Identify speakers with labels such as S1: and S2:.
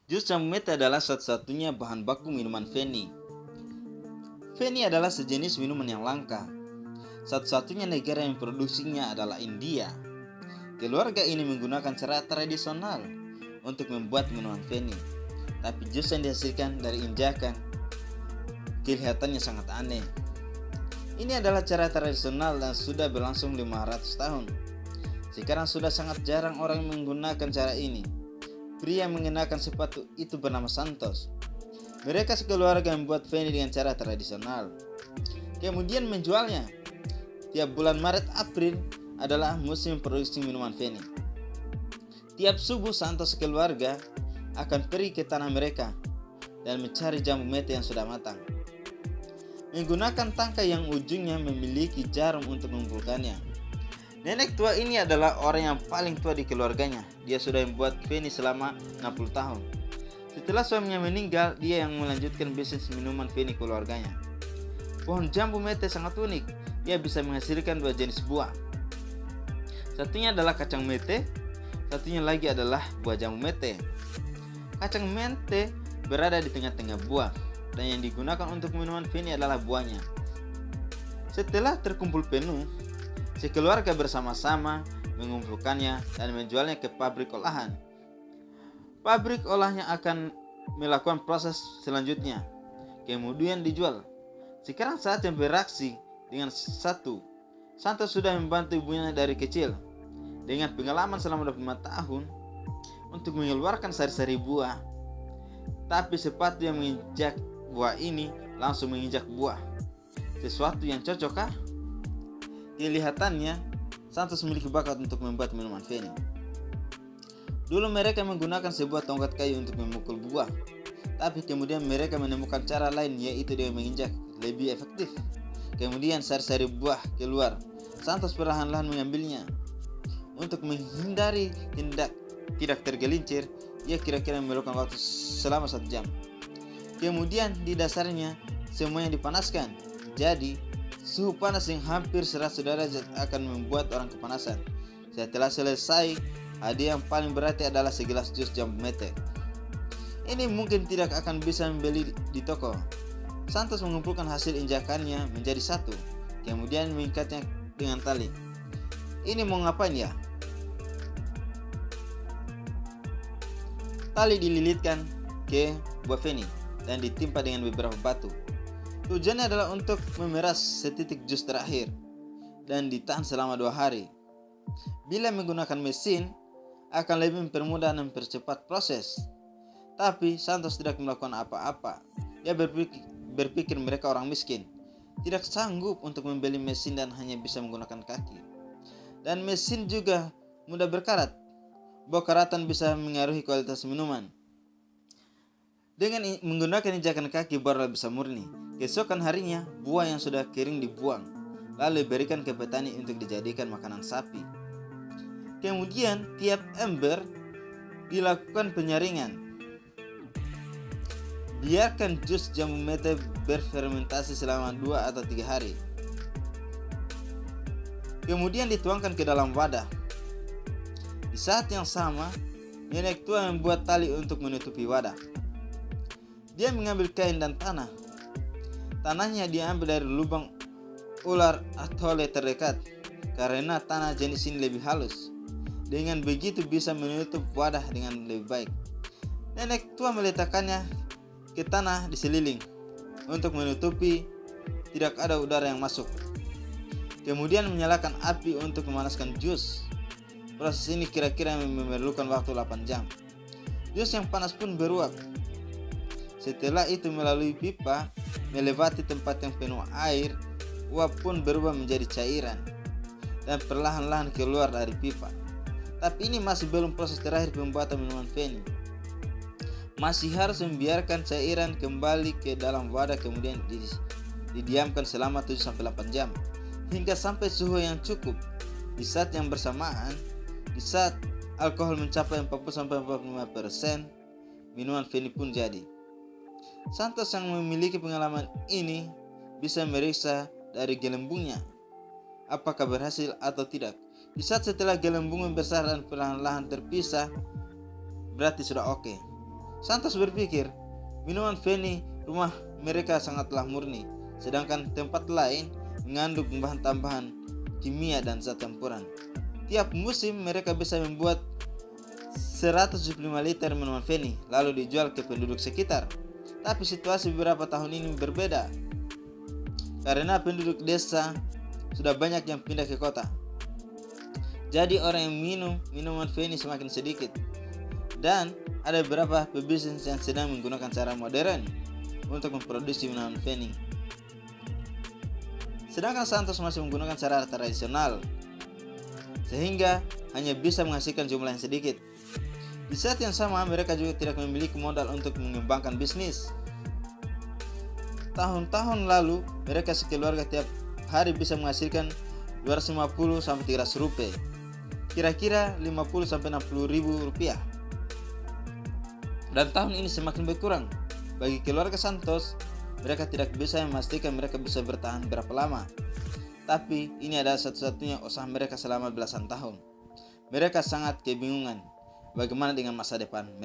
S1: Jus jambu mete adalah satu-satunya bahan baku minuman Feni. Feni adalah sejenis minuman yang langka. Satu-satunya negara yang produksinya adalah India. Keluarga ini menggunakan cara tradisional untuk membuat minuman Feni. Tapi jus yang dihasilkan dari injakan kelihatannya sangat aneh. Ini adalah cara tradisional dan sudah berlangsung 500 tahun. Sekarang sudah sangat jarang orang menggunakan cara ini. Pria yang mengenakan sepatu itu bernama Santos. Mereka sekeluarga membuat Feni dengan cara tradisional, kemudian menjualnya. Tiap bulan Maret April adalah musim produksi minuman Feni. Tiap subuh Santos sekeluarga akan pergi ke tanah mereka dan mencari jambu mete yang sudah matang. Menggunakan tangkai yang ujungnya memiliki jarum untuk mengumpulkannya. Nenek tua ini adalah orang yang paling tua di keluarganya. Dia sudah membuat Feni selama 60 tahun. Setelah suaminya meninggal, dia yang melanjutkan bisnis minuman Feni keluarganya. Pohon jambu mete sangat unik. Dia bisa menghasilkan dua jenis buah. Satunya adalah kacang mete, satunya lagi adalah buah jambu mete. Kacang mete berada di tengah-tengah buah, dan yang digunakan untuk minuman Feni adalah buahnya. Setelah terkumpul penuh, sekeluarga bersama-sama mengumpulkannya dan menjualnya ke pabrik olahan. Pabrik olahnya akan melakukan proses selanjutnya, kemudian dijual. Sekarang saatnya beraksi dengan satu. Santos sudah membantu ibunya dari kecil dengan pengalaman selama 25 tahun untuk mengeluarkan sari-sari buah. Tapi sepatu yang menginjak buah ini langsung menginjak buah. Sesuatu yang cocok kah? Kelihatannya Santos memiliki bakat untuk membuat minuman Feni. Dulu mereka menggunakan sebuah tongkat kayu untuk memukul buah, tapi kemudian mereka menemukan cara lain, yaitu dengan menginjak lebih efektif. Kemudian sari-sari buah keluar. Santos perlahan-lahan mengambilnya. Untuk menghindari tidak tergelincir, ia kira-kira memerlukan waktu selama 1 jam. Kemudian di dasarnya semuanya dipanaskan. Jadi suhu panas yang hampir 100 derajat akan membuat orang kepanasan. Setelah selesai, hadiah yang paling berarti adalah segelas jus jambu mete. Ini mungkin tidak akan bisa membeli di toko. Santos mengumpulkan hasil injakannya menjadi satu, kemudian mengikatnya dengan tali. Ini mau ngapain ya? Tali dililitkan ke buah Feni dan ditimpa dengan beberapa batu. Tujuannya adalah untuk memeras setitik jus terakhir dan ditahan selama 2 hari. Bila menggunakan mesin, akan lebih mempermudah dan mempercepat proses. Tapi Santos tidak melakukan apa-apa. Dia berpikir mereka orang miskin, tidak sanggup untuk membeli mesin dan hanya bisa menggunakan kaki. Dan mesin juga mudah berkarat. Bau karatan bisa mengaruhi kualitas minuman. Dengan menggunakan injakan kaki baru bisa murni. Keesokan harinya, buah yang sudah kering dibuang, lalu diberikan ke petani untuk dijadikan makanan sapi. Kemudian tiap ember dilakukan penyaringan. Biarkan jus jambu mete berfermentasi selama 2 atau 3 hari. Kemudian dituangkan ke dalam wadah. Di saat yang sama, nenek tua membuat tali untuk menutupi wadah. Dia mengambil kain dan tanah. Tanahnya diambil dari lubang ular atole terdekat, karena tanah jenis ini lebih halus. Dengan begitu bisa menutup wadah dengan lebih baik. Nenek tua meletakkannya ke tanah di seliling untuk menutupi tidak ada udara yang masuk. Kemudian menyalakan api untuk memanaskan jus. Proses ini kira-kira memerlukan waktu 8 jam. Jus yang panas pun beruap. Setelah itu melalui pipa, melewati tempat yang penuh air, uap pun berubah menjadi cairan dan perlahan-lahan keluar dari pipa. Tapi ini masih belum proses terakhir pembuatan minuman Feni. Masih harus membiarkan cairan kembali ke dalam wadah, kemudian didiamkan selama 7-8 jam hingga sampai suhu yang cukup. Di saat yang bersamaan, di saat alkohol mencapai 40-45%, minuman Feni pun jadi. Santos yang memiliki pengalaman ini bisa meriksa dari gelembungnya apakah berhasil atau tidak. Di saat setelah gelembung membesar dan perlahan-lahan terpisah, berarti sudah oke. Santos berpikir, minuman Feni rumah mereka sangatlah murni, sedangkan tempat lain mengandung bahan tambahan kimia dan zat campuran. Tiap musim mereka bisa membuat 175 liter minuman Feni lalu dijual ke penduduk sekitar. Tapi situasi beberapa tahun ini berbeda, karena penduduk desa sudah banyak yang pindah ke kota. Jadi orang yang minum minuman Feni semakin sedikit. Dan ada beberapa pebisnis yang sedang menggunakan cara modern untuk memproduksi minuman Feni. Sedangkan Santos masih menggunakan cara tradisional, sehingga hanya bisa menghasilkan jumlah yang sedikit. Di saat yang sama, mereka juga tidak memiliki modal untuk mengembangkan bisnis. Tahun-tahun lalu, mereka sekeluarga tiap hari bisa menghasilkan 250 sampai 300 rupiah. Kira-kira 50 sampai 60 ribu rupiah. Dan tahun ini semakin berkurang. Bagi keluarga Santos, mereka tidak bisa memastikan mereka bisa bertahan berapa lama. Tapi ini adalah satu-satunya usaha mereka selama belasan tahun. Mereka sangat kebingungan bagaimana dengan masa depan mereka.